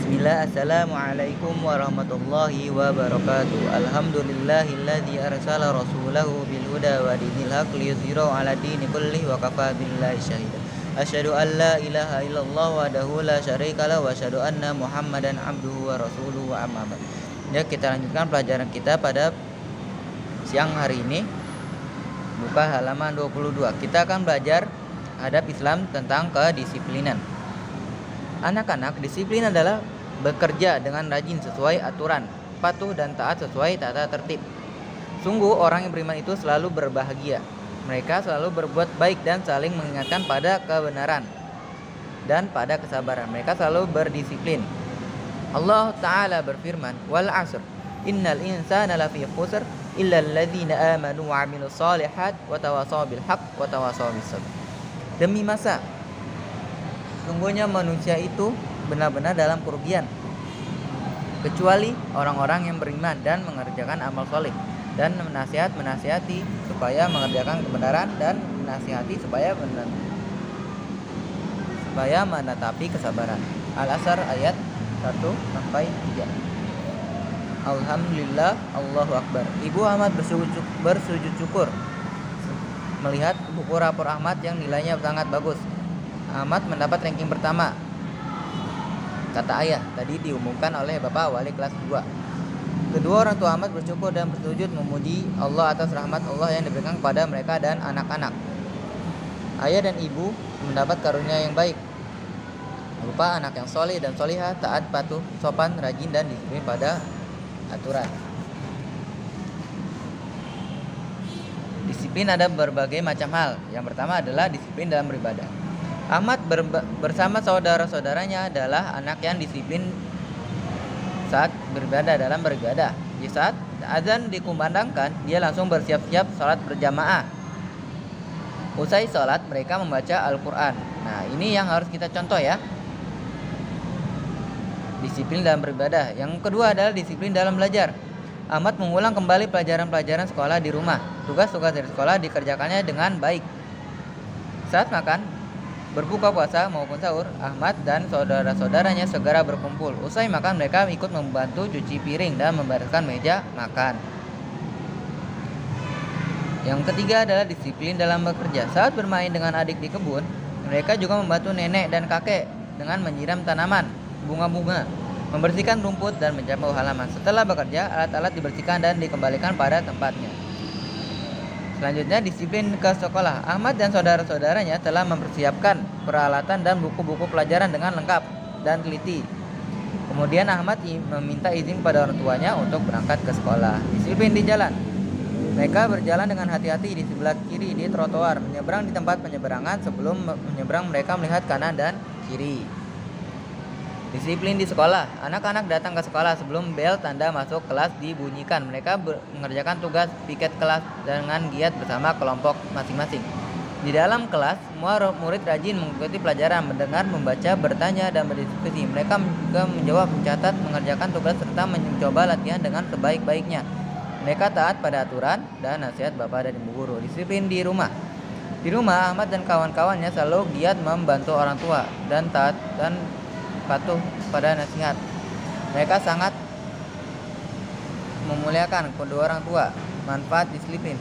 Bismillah, Assalamualaikum warahmatullahi wabarakatuh. Alhamdulillahilladzi arsala rasulahu bil huda wa dinil haq liyudhhirahu 'ala dini kullih wa kafaa billahi syahida. Asyhadu an la ilaha illallah wahdahu la syarika lahu wa asyhadu anna Muhammadan abduhu wa rasuluhu wa amma ba'd. Ya, kita lanjutkan pelajaran kita pada siang hari ini. Buka halaman 22. Kita akan belajar adab Islam tentang kedisiplinan. Anak-anak, disiplin adalah bekerja dengan rajin sesuai aturan, patuh dan taat sesuai tata tertib. Sungguh orang yang beriman itu selalu berbahagia. Mereka selalu berbuat baik dan saling mengingatkan pada kebenaran dan pada kesabaran. Mereka selalu berdisiplin. Allah Ta'ala berfirman, "Wal 'asr, innal insana lafi khusr illa alladzina amanu wa 'amilus shalihat wa tawasaw bil haqq wa tawasaw bis sabr." Demi masa, sungguhnya manusia itu benar-benar dalam kerugian, kecuali orang-orang yang beriman dan mengerjakan amal soleh dan menasihati supaya mengerjakan kebenaran dan menasihati supaya menetapi kesabaran. Al-Asr ayat 1-3. Alhamdulillah, Allahu Akbar. Ibu Ahmad bersujud syukur melihat buku rapor Ahmad yang nilainya sangat bagus. Ahmad mendapat ranking pertama, kata ayah. Tadi diumumkan oleh Bapak Wali kelas 2. Kedua orang tua Ahmad bersyukur dan bersujud memuji Allah atas rahmat Allah yang diberikan kepada mereka dan anak-anak. Ayah dan ibu mendapat karunia yang baik, berupa anak yang soleh dan solihah, taat, patuh, sopan, rajin, dan disiplin pada aturan. Disiplin ada berbagai macam hal. Yang pertama adalah disiplin dalam beribadah. Ahmad bersama saudara-saudaranya adalah anak yang disiplin saat beribadah dalam beribadah. Di saat azan dikumandangkan, dia langsung bersiap-siap sholat berjamaah. Usai sholat, mereka membaca Al-Quran. Nah, ini yang harus kita contoh ya. Disiplin dalam beribadah. Yang kedua adalah disiplin dalam belajar. Ahmad mengulang kembali pelajaran-pelajaran sekolah di rumah. Tugas-tugas dari sekolah dikerjakannya dengan baik. Saat makan, berbuka puasa maupun sahur, Ahmad dan saudara-saudaranya segera berkumpul. Usai makan, mereka ikut membantu cuci piring dan membereskan meja makan. Yang ketiga adalah disiplin dalam bekerja. Saat bermain dengan adik di kebun, mereka juga membantu nenek dan kakek dengan menyiram tanaman, bunga-bunga, membersihkan rumput dan menjamur halaman. Setelah bekerja, alat-alat dibersihkan dan dikembalikan pada tempatnya. Selanjutnya, disiplin ke sekolah. Ahmad dan saudara-saudaranya telah mempersiapkan peralatan dan buku-buku pelajaran dengan lengkap dan teliti. Kemudian Ahmad meminta izin kepada orang tuanya untuk berangkat ke sekolah. Disiplin di jalan. Mereka berjalan dengan hati-hati di sebelah kiri di trotoar, menyeberang di tempat penyeberangan. Sebelum menyeberang, mereka melihat kanan dan kiri. Disiplin di sekolah. Anak-anak datang ke sekolah sebelum bel tanda masuk kelas dibunyikan. Mereka mengerjakan tugas piket kelas dengan giat bersama kelompok masing-masing. Di dalam kelas, semua murid rajin mengikuti pelajaran, mendengar, membaca, bertanya, dan berdiskusi. Mereka juga menjawab, mencatat, mengerjakan tugas, serta mencoba latihan dengan sebaik-baiknya. Mereka taat pada aturan dan nasihat bapak dan ibu guru. Disiplin di rumah. Di rumah, Ahmad dan kawan-kawannya selalu giat membantu orang tua dan taat dan patuh pada nasihat. Mereka sangat memuliakan kedua orang tua. Manfaat disiplin.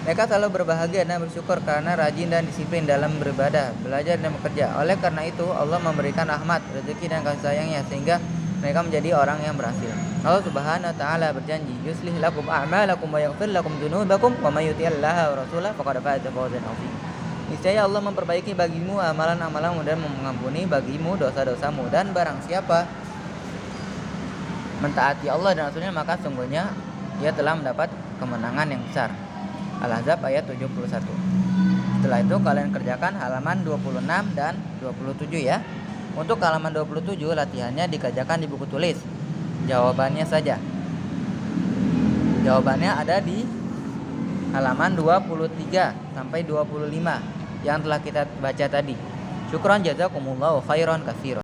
Mereka selalu berbahagia dan bersyukur karena rajin dan disiplin dalam beribadah, belajar dan bekerja. Oleh karena itu, Allah memberikan rahmat, rezeki dan kasih sayangnya sehingga mereka menjadi orang yang berhasil. Allah Subhanahu wa taala berjanji, "Yuslih lakum a'malakum wa yaghfir lakum dzunubakum wa may yuti'illaha wa rasulahu faqad faza fawzan 'azima." Niscaya Allah memperbaiki bagimu amalan-amalanmu dan mengampuni bagimu dosa-dosamu. Dan barang siapa mentaati Allah dan Rasulnya, maka sungguhnya ia telah mendapat kemenangan yang besar. Al-Ahzab ayat 71. Setelah itu kalian kerjakan halaman 26 dan 27 ya. Untuk halaman 27 latihannya dikerjakan di buku tulis. Jawabannya saja. Jawabannya ada di halaman 23 sampai 25 yang telah kita baca tadi. Syukran jazakumullahu khairan katsiran.